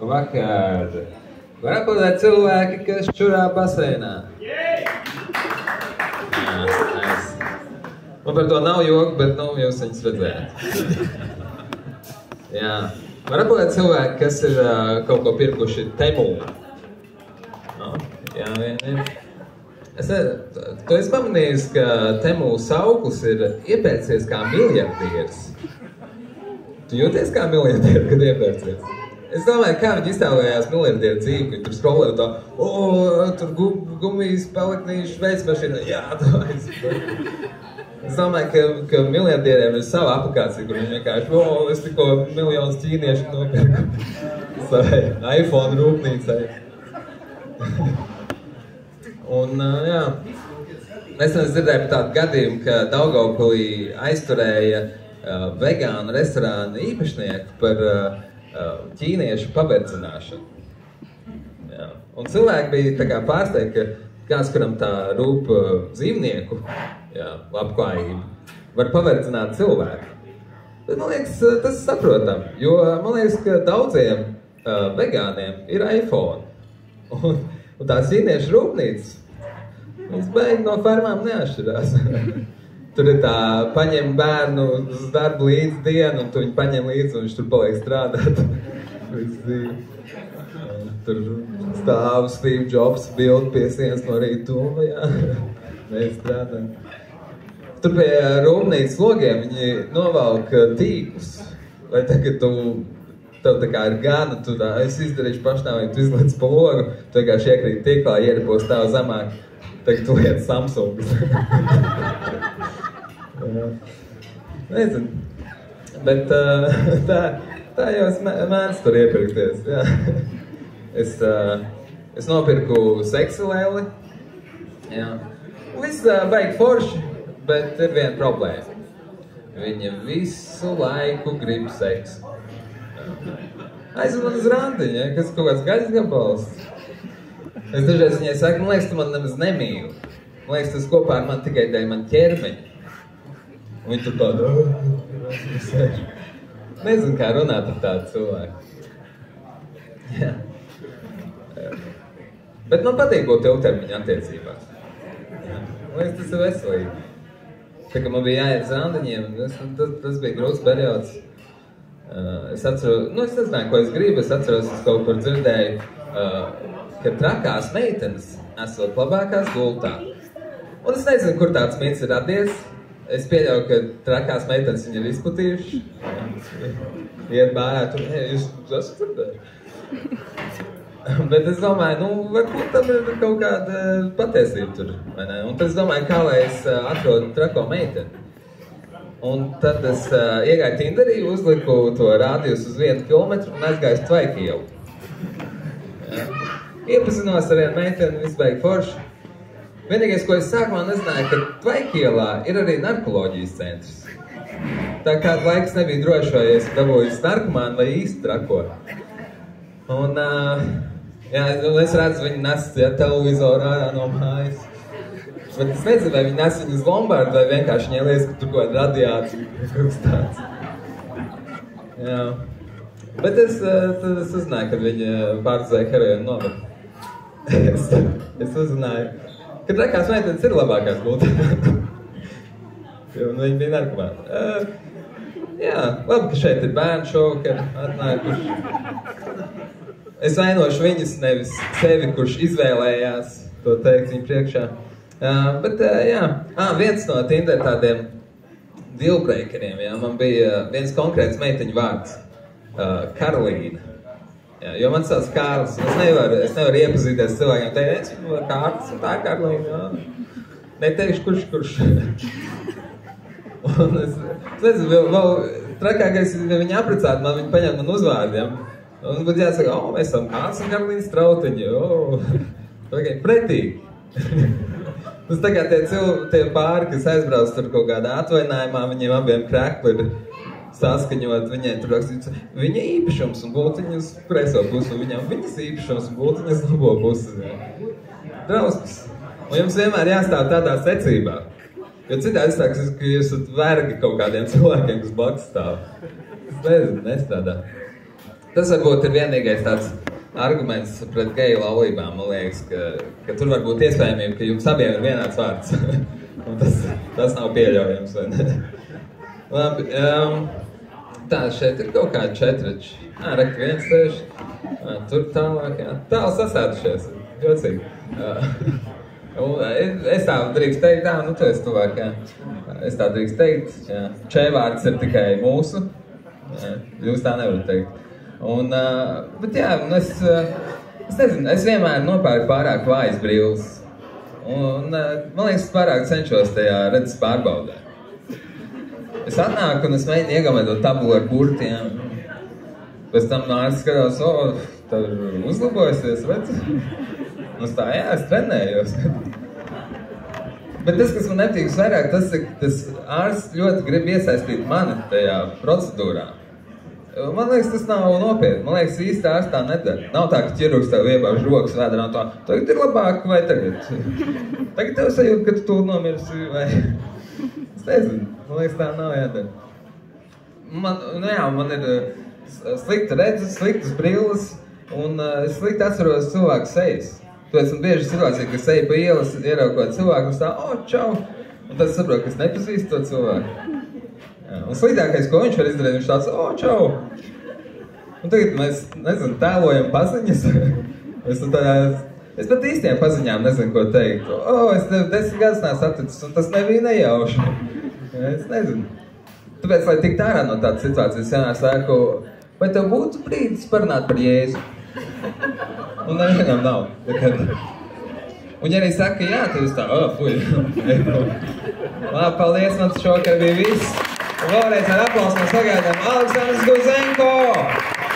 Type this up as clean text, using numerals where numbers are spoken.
Vakar. Var aplaudēt cilvēki, kas čurā baseinā? Man par to nav joku, bet, jūs viņus redzējāt. Jā. Var aplaudēt cilvēki, kas ir kaut ko pirkuši Temu? Jā, vien. Tu esi pamanījis, ka Temu sauklis ir iepērcies kā miljardieris. Tu jūties kā miljardieris, kad iepērcies? Es domāju, kā viņi iztēlējās miljardieru dzīvi, viņi tur skrolēja tā, tur gumijas, peleknīši, veicmašīna, jā, tā Es domāju, ka miljardieriem ir sava aplikācija, kur viņi vienkārši, es tikko miljonus ķīniešu nopirku savai iPhone rūpnīcai. Un, jā, nesen es dzirdēju par tādu gadījumu, ka Daugavpilī aizturēja vegānu restorānu īpašnieku par ķīniešu paverdzināšanu. Jā. Un cilvēki bija tā kā pārsteigti, ka kāds, kuram tā rūp dzīvnieku, labklājību, var paverdzināt cilvēku. Bet man liekas, tas saprotam, jo man liekas, ka daudziem vegāniem ir iPhone. Un tās ķīniešu rūpnīcas, viņas beigi no fermām neatšķirās. Tur ir tā, paņem bērnu uz darbu līdz dienu, un tu viņu paņem līdzi, un viņš tur paliek strādāt. Tur stāv Steve Jobs bildi pie sienas no rītuma, jā, mēs strādājam. Tur pie rūpnīcas logiem viņi novalk tīklus, lai tagad tev tā kā ir gana, es izdarīšu pašnāvību, tu izliec pa logu, tu vienkārši iekrīt tīklā, ieripos stāv zemāk, tagad tu liec Samsungus. Nezinu, bet tā jau es mēdzu tur iepirkties, jā. Es nopirku seksilēli, jā. Viss baigi forši, bet ir viena problēma. Viņa visu laiku grib seksu. Aizved man uz randiņu, kas kaut kāds gaļas gabals. Es dažreiz viņai saku, man liekas, tu man nemaz nemīli. Man liekas, tas kopā ar man tikai dēļ man ķermeņa. Un viņi tur tādu... Nezinu, kā runāt ar tādu cilvēku. Jā. Bet man patīk būt ilgtermiņa attiecībās. Man liekas, tas ir veselīgi. Tā kā man bija jāiet uz randiņiem, tas bija grūts periods. Es atceros, es nezināju, ko es gribu, es atceros, es kaut kur dzirdēju, ka trakās meitenes esot labākās gultā. Un es nezinu, kur tāds mīts ir radies. Es pieļauju, ka trakās meitenes viņi ir izplatījuši. Iet bājā, tur, jūs esat dzirdējuši. Bet es domāju, varbūt tam ir kaut kāda patiesība tur, vai ne? Un tad es domāju, kā lai es atrodu trako meiteni. Un tad es iegāju Tinderī, uzliku to rādījus uz 1 kilometru un aizgāju uz Tvaikielu. Iepazinos ar vienu meiteni, viss baigi forši. Vienīgais, ko es sākumā nezināju, ka Tvaikielā ir arī narkoloģijas centrs. Tā kādu laiks nebija droši, vai es dabūju narkomānu vai īsti trako. Un, es redzu, viņi nes televizoru ārā no mājas. Bet es nezinu, vai viņi nes viņu uz Lombardu, vai vienkārši viņai liekas, ka tur kaut kāda radiācija, kaut tāds. Jā. Bet es uzzināju, kad viņi pārdzēja heroīnu novedu. Es uzzināju, ka trakās meitenes ir labākās gultā. Jo viņi bija narkomāni. Jā, labi, ka šeit ir bērni šovakar atnākuši. Es vainošu viņus, nevis sevi, kurš izvēlējās to teikt viņu priekšā. Bet, jā, viens no Tinder tādiem dealbreakeriem, jā, man bija viens konkrēts meiteņu vārds, Karolīna. Jā, jo man sauc Kārlis, es nevaru iepazīties cilvēkiem, teikt, Kārlis un tā Karolīna, jā. Neteikšu, kurš. Un es nezinu, vēl trakākais, ja viņi apprecātu, man viņi paņem man uzvārdiem. Un būtu jāsaka, mēs esam Kārlis un Karolīna Strautiņi, pretīgi. Tas tā kā tie pāri, kas aizbrauc tur kaut kādā atvainājumā, viņiem abiem krekli ir saskaņot, viņiem tur rakstīts, viņa īpašums un bultiņas kreiso pusi, un viņam viņas īpašums un bultiņas labo pusi. Drausmas. Un jums vienmēr jāstāv tādā secībā. Jo citādi izsāks, ka jūs esat vergi kaut kādiem cilvēkiem, kas blakus stāv. Es nezinu, nestrādā. Tas varbūt ir vienīgais tāds arguments pret geju laulībām, man liekas, ka tur var būt iespējamība, ka jums abiem ir vienāds vārds. Un tas nav pieļaujams. Labi, tā, šeit ir kaut kādi 4. Rekti viens tieši. Tur tālāk, jā. Tālu sasēdušies. Jocīgi. Es tā drīkst teikt, nu tu esi tuvāk, jā. Es tā drīkst teikt, jā. Čēvārds ir tikai mūsu. Jā. Jūs tā nevarat teikt. Bet jā, es nezinu, es vienmēr nopērku pārāk vājas brilles. Man liekas, es pārāk cenšos tajā redzes pārbaudē. Es atnāku un es mēģinu iegaumēt to tabulu ar burtiem. Pēc tam nāc skatās, tev ir uzlabojusies, redz? Un es tā, jā, es trenējos. Bet tas, kas man nepatīk vairāk, tas ārsts ļoti grib iesaistīt mani tajā procedūrā. Man liekas, tas nav nopietni. Man liekas, īsti ārsts tā nedara. Nav tā, ka ķirurgs tev iebāž rokas vēdā un tā. Tagad ir labāk vai tagad? Tagad tev sajūt, ka tu tūl nomirsi vai... Es nezinu. Man liekas, tā nav jādara. Man ir slikta redzes, sliktas brilles un es slikti atceros cilvēku sejas. Tāpēc man bieži situācija, ka seja pa ielas ieraukot cilvēku un tā, čau! Un tad saprot, ka es nepazīstu to cilvēku. Un sliktākais, ko viņš var izdarīt, viņš tāds, čau! Un tagad mēs, nezinu, tēlojam paziņas. Es pat īstiem paziņām nezinu, ko teikt. Es tev 10 gadus neesmu atticis, un tas nebija nejauši. Es nezinu. Tāpēc, lai tikt ārā no tādas situācijas, vienmēr saku, vai tev būtu brīdis parunāt par Jēzu? Un nevienam nav. Un ja arī saka, jā, tad es tā, fuj. Labi, paldies, mans šokar bija viss. Un vēlreiz ar aplausu mēs sagaidām Aleksandrs Guzenko!